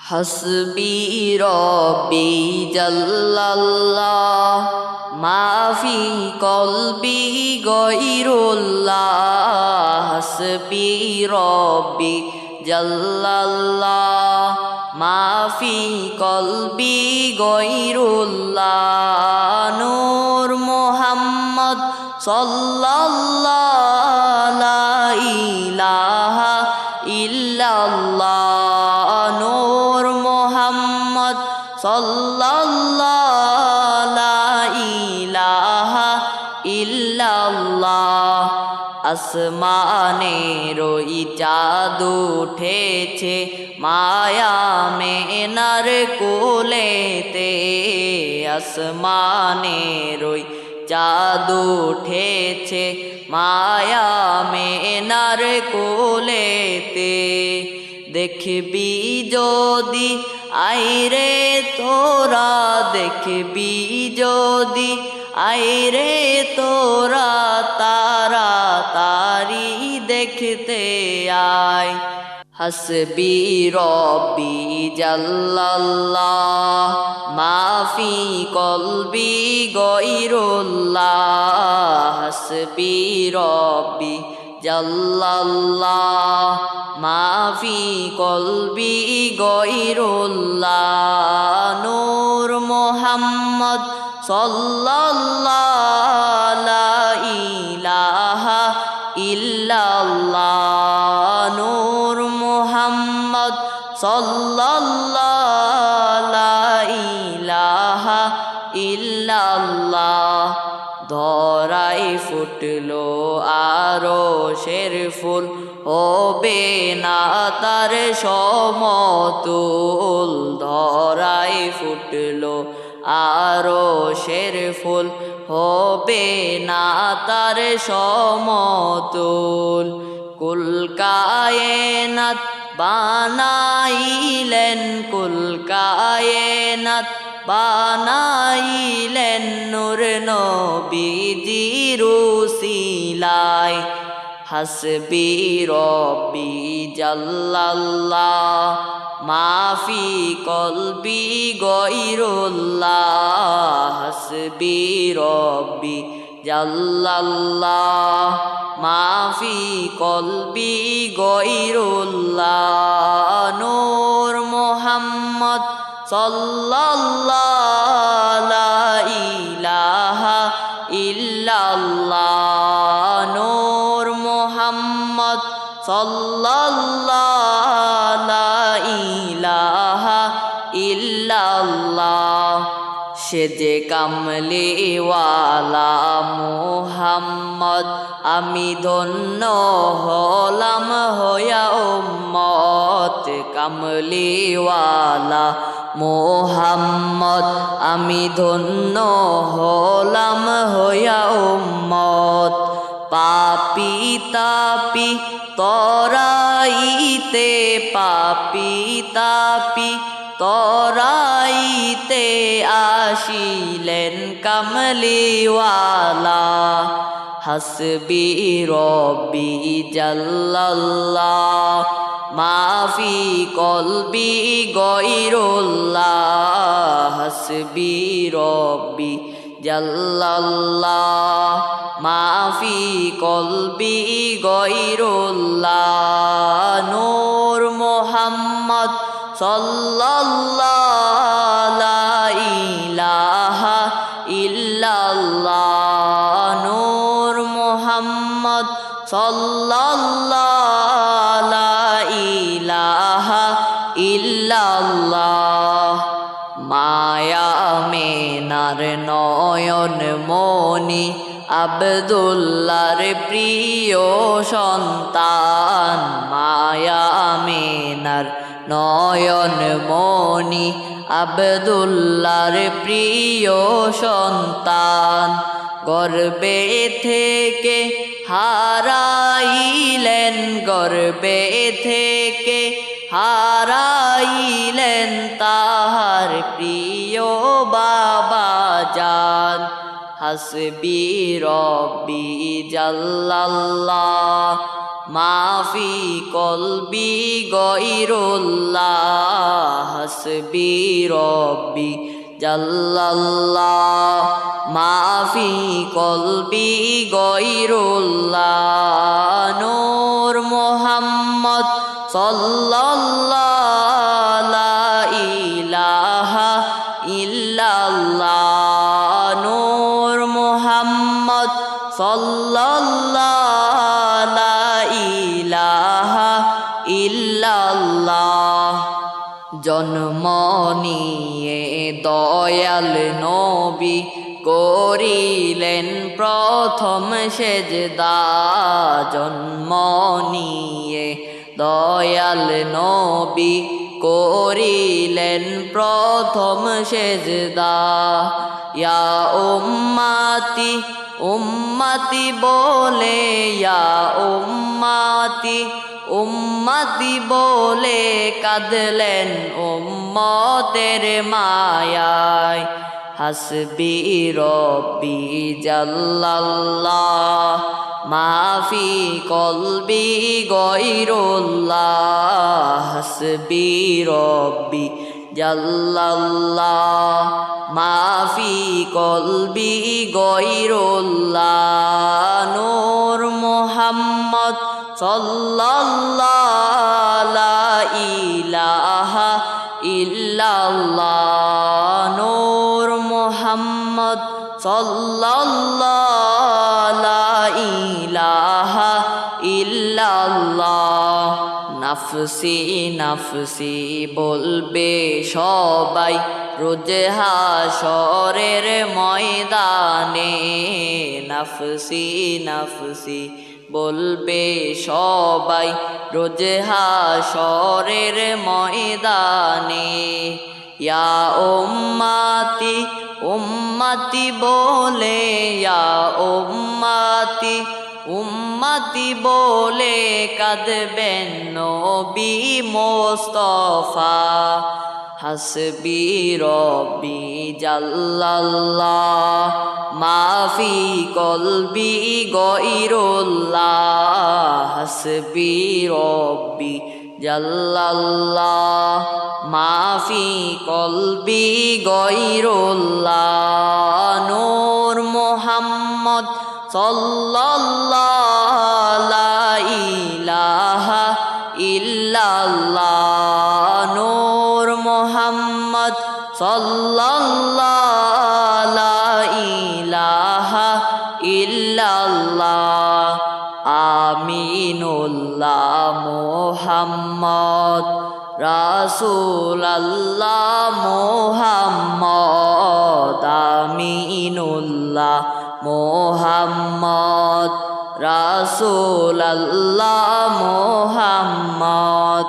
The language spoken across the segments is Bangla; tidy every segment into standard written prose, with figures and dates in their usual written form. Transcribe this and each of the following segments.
হাসবি রব্বি জাল্লাল্লাহ মাফি কলবি গয়রুল্লাহ হাসবি রব্বি জাল্লাল্লাহ মাফি কলবি গয়রুল্লাহ নূর মুহাম্মদ সাল্লাল্লাহু লা ইলাহা ইল্লাল্লাহ নূর মুহাম্মদ সাল্লাল্লাহু লা ইলাহা ইল্লাল্লাহ আসমানের ওই চাঁদ উঠেছে মায়া মেনার কোলেতে আসমানের ওই চাঁদ উঠেছে মায়া মেনার কোলেতে দেখবি যদি আইরে তোরা দেখবি যদি আইরে তোরা তারা তারি দেখতে আয় হাসবি রব্বি জাল্লাল্লাহ মাফি কলবি গয়রুল্লাহ হাসবি রব্বি জাল্লাল্লাহ মাফি কলবি গয়রুল্লাহ নূর মুহাম্মদ সাল্লাল্লাহু লা ইলাহা ইল্লাল্লাহ নূর মুহাম্মদ সাল্লাল্লাহু লা ইলাহা ইল্লাল্লাহ ধরাই ফুটলো আরশের ফুল হবে না তার সমতুল ধরাই ফুটলো আরশের ফুল হবে না তার সমতুল কুল কায়নাত বানাইলেন কুল কায়নাত বানাইলেন নূর নবীজির উসিলায় হাসবি রব্বি জাল্লাল্লাহ মাফি কলবি গয়রুল্লাহ হাসবি রব্বি জাল্লাল্লাহ মাফি কলবি গয়রুল্লাহ নূর মুহাম্মদ সাল্লাল্লাহু লা ইলাহা ইল্লাল্লাহ নূর মুহাম্মদ সাল্লাল্লাহু লা ইলাহা ইল্লাল্লাহ সে যে কামলিওয়ালা মুহাম্মদ আমি ধন্য হলাম হইয়া উম্মত কামলিওয়ালা মুহাম্মদ আমি ধন্য হলাম হইয়া উম্মত পাপি তাপি তরাইতে পাপি তাপি তরাইতে আসিলেন কামলিওয়ালা হাসবি রব্বি জাল্লাল্লাহ মাফি কলবি গয়রুল্লাহ হাসবি রব্বি জাল্লাল্লাহ মাফি কলবি গয়রুল্লাহ নূর মুহাম্মদ সাল্লাল্লাহু লা ইলাহা ইল্লাল্লাহ নূর মুহাম্মদ সাল্লাল্লাহু লা ইলাহা ইল্লাল্লাহ মায়া মেনার নয়ন মনি আব্দুল্লাহর প্রিয় সন্তান মায়া মেনার নয়ন মনি আব্দুল্লাহর প্রিয় সন্তান গর্বে থেকে হারাইলেন গর্বে থেকে হারাইলেন তাহার প্রিয় বাবা জান হাসবি রব্বি জাল্লাল্লাহ মাফি কলবি গয়রুল্লাহ হাসবি রব্বি জাল্লাল্লাহ মাফি কলবি গয়রুল্লাহ নূর মুহাম্মদ সাল্লাল্লাহ লা ইলাহা ইল্লাল্লাহ নূর মুহাম্মদ সাল্লাল্লাহ লা ইলাহা ইল্লাল্লাহ জন্ম নিয়ে দয়াল নবী করিলেন প্রথম সেজদা জন্ম নিয়ে দয়াল নবী করিলেন প্রথম সেজদা ইয়া উম্মতি উম্মতি বলে ইয়া উম্মতি উম্মতি বলে কাঁদলেন উম্মতের মায়ায় হাসবি রব্বি জাল্লাল্লাহ মাফি কলবি গয়রুল্লাহ হাসবি রব্বি জাল্লাল্লাহ মাফি কলবি গয়রুল্লাহ নূর মুহাম্মদ সাল্লাল্লাহ লা ইলাহা ইল্লাল্লাহ নূর মুহাম্মদ সাল্লাল্লাহ লা ইলাহা ইল্লাল্লাহ নাফসি নাফসি বলবে সবাই রোজ হাশরের ময়দানে নাফসি নাফসি বলবে সবাই রোজ হাশরের ময়দানে ইয়া উম্মতি উম্মতি বলে ইয়া উম্মতি উম্মতি বলে কাঁদবেন নবী মুস্তাফা হাসবি রব্বি জাল্লাল্লাহ মাফি কলবি গয়রুল্লাহ হাসবি রব্বি জাল্লাল্লাহ মাফি কলবি গয়রুল্লাহ নূর মুহাম্মদ সাল্লাল্লাহ লা ইলাহা ইল্লাল্লাহ নূর মুহাম্মদ সাল্লাল্লাহ লা ইলাহা ইল্লাল্লাহ আমিনুল্লাহ মুহাম্মদ রাসূলুল্লাহ মুহাম্মদ আমিনুল্লাহ মুহাম্মদ রাসূলুল্লাহ মুহাম্মদ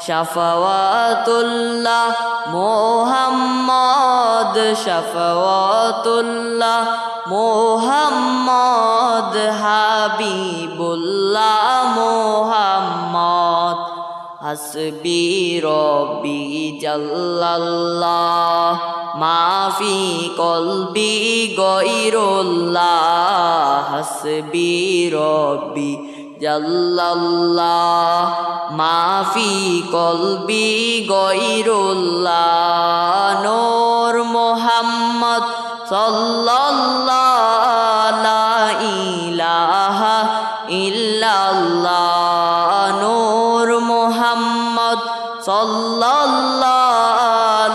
শাফাওয়াতুল্লাহ মুহাম্মদ শাফাওয়াতুল্লাহ মুহাম্মদ হাবিবুল্লাহ মুহাম্মদ হাসবি রব্বি জাল্লাল্লাহ মাফি কলবি গয়রুল্লাহ হাসবি রব্বি জাল্লাল্লাহ মাফি কলবি গয়রুল্লাহ নূর মুহাম্মদ সাল্লাল্লাহ লা ইলাহা ইল্লাল্লাহ নূর মুহাম্মদ সাল্লাল্লাহ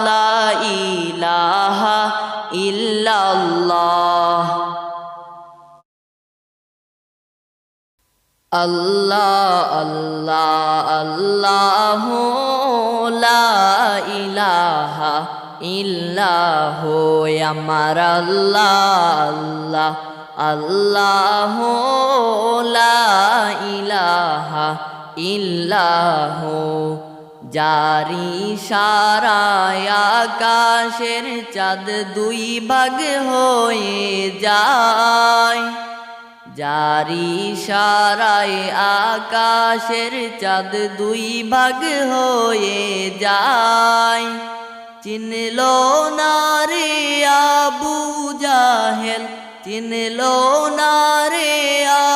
লা ইলাহা ইল্লাল্লাহ আল্লাহ আল্লাহ আল্লাহু লা ইলাহা ইল্লাহু আমার আল্লাহ আল্লাহ আল্লাহু লা ইলাহা ইল্লাহু জারি সারায় আকাশের চাঁদ দুই ভাগ হয়ে যায় জারি সারায় আকাশের চাঁদ দুই ভাগ হয়ে যায় চিনল না রে আবু জাহেল চিনল না রে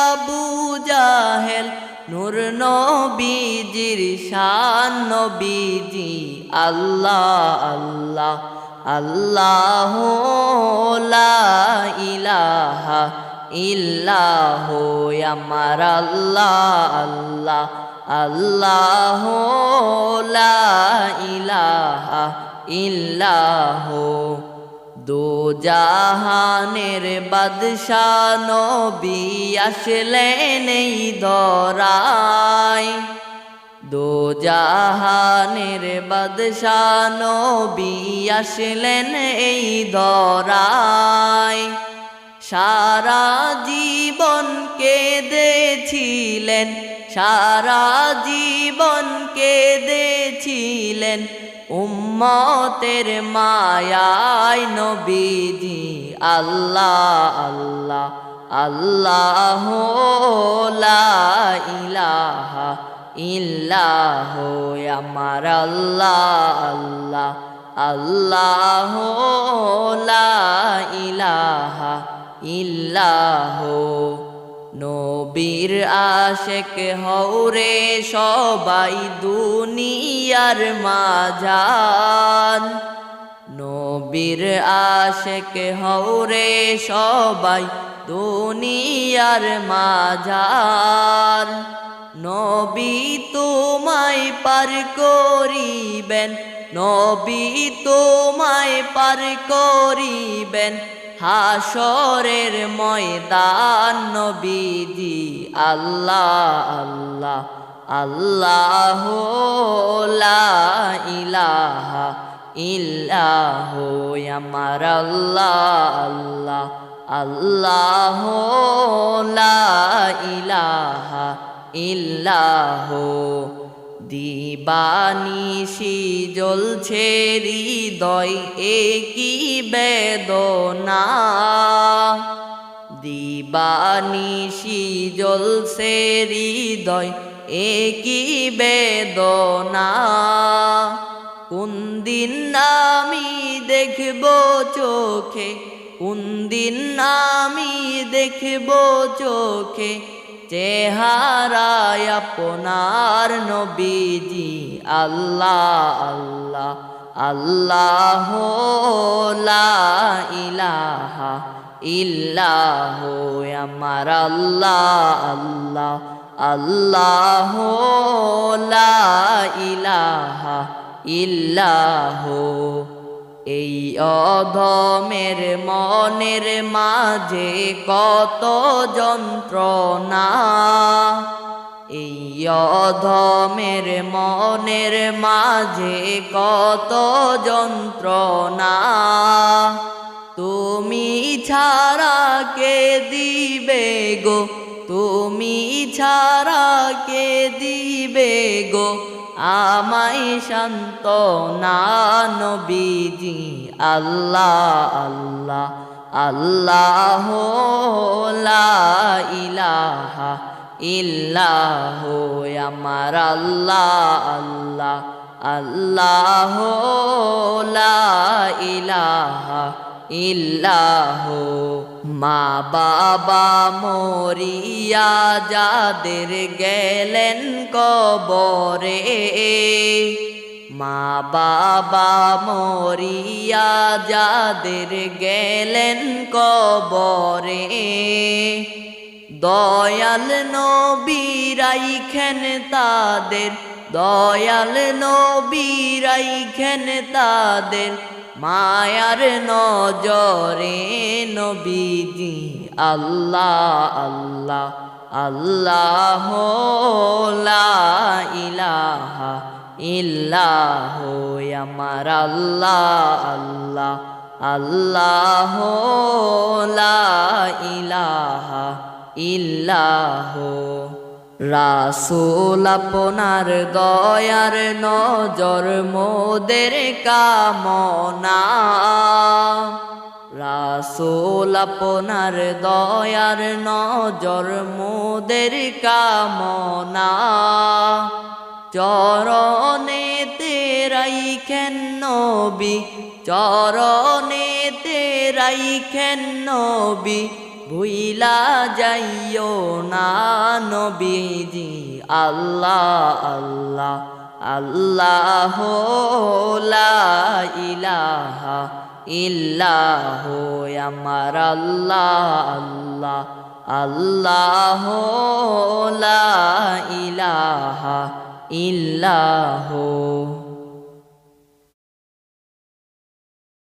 আবু জাহেল নূর নবীজির শান নবীজি আল্লাহ আল্লাহ আল্লাহ লা ইলাহা ইল্লাহু আমার আল্লাহ আল্লাহ আল্লাহ লা ইলাহা ইল্লাহু দু জাহানের বাদশা নবী আসলেন এই ধরায় দু জাহানের বাদশা নবী আসলেন এই ধরায় সারা জীবন কেঁদেছিলেন সারা জীবন কেঁদেছিলেন উম্মতের মায়ায় নবীজি আল্লাহ আল্লাহ আল্লাহ লা ইলাহা ইল্লাহু আমার আল্লাহ আল্লাহ আল্লাহ লা ইলাহা ইল্লাহু নবীর আশেক হওরে সবাই দুনিয়ার মাঝান নবীর আশেক হওরে সবাই দুনিয়ার মাঝান নবী তোমায় পার করিবেন নবী তোমায় পার করিবেন হাসরের ময়দান নবীজি আল্লাহ আল্লাহ আল্লাহ লা ইলাহা ইল্লাহু আমার আল্লাহ আল্লাহ আল্লাহ লা ইলাহা ইল্লাহু দিবানিশি জ্বলছে হৃদয় একই বেদনা দিবানিশি জ্বলছে হৃদয় একই বেদনা কোন দিন আমি দেখব চোখে কোন দিন আমি দেখব চোখে চেহারায় আপনার নবীজি আল্লাহ আল্লাহ আল্লাহ লা ইলাহা ইল্লাহু আমার আল্লাহ আল্লাহ আল্লাহ লা ইলাহা ইল্লাহু এই অধমের মনের মাঝে কত যন্ত্রণা এই অধমের মনের মাঝে কত যন্ত্রণা তুমি ছাড়া কে দিবে গো তুমি ছাড়া কে দিবে গো আমায় সান্ত্বনা নবীজি আল্লাহ আল্লাহ আল্লাহ লা ইলাহা ইল্লাহু আমার আল্লাহ আল্লাহ আল্লাহ লা ইলাহা ইল্লাহু মা বাবা মরিয়া যাদের গেলেন কবরে মা বাবা মরিয়া যাদের গেলেন কবরে দয়াল নবী রাইখেন তাদের দয়াল নবী রাইখেন তাদের মায়ার নজরে নবীজি আল্লাহ আল্লাহ আল্লাহ লা ইলাহা ইল্লাহু আমার আল্লাহ আল্লাহ আল্লাহ লা ইলাহা ইল্লাহু রাসূল আপনার দয়ার নজর মোদের কামনা রাসূল আপনার দয়ার নজর মোদের কামনা চরণেতে রাইখেন নবী চরণেতে রাইখেন নবী ভুইলা যাইও না নবীজি আল্লাহ আল্লাহ আল্লাহ লা ইলাহা ইল্লাহ আমার আল্লাহ আল্লাহ আল্লাহ লা ইলাহা ইল্লাহ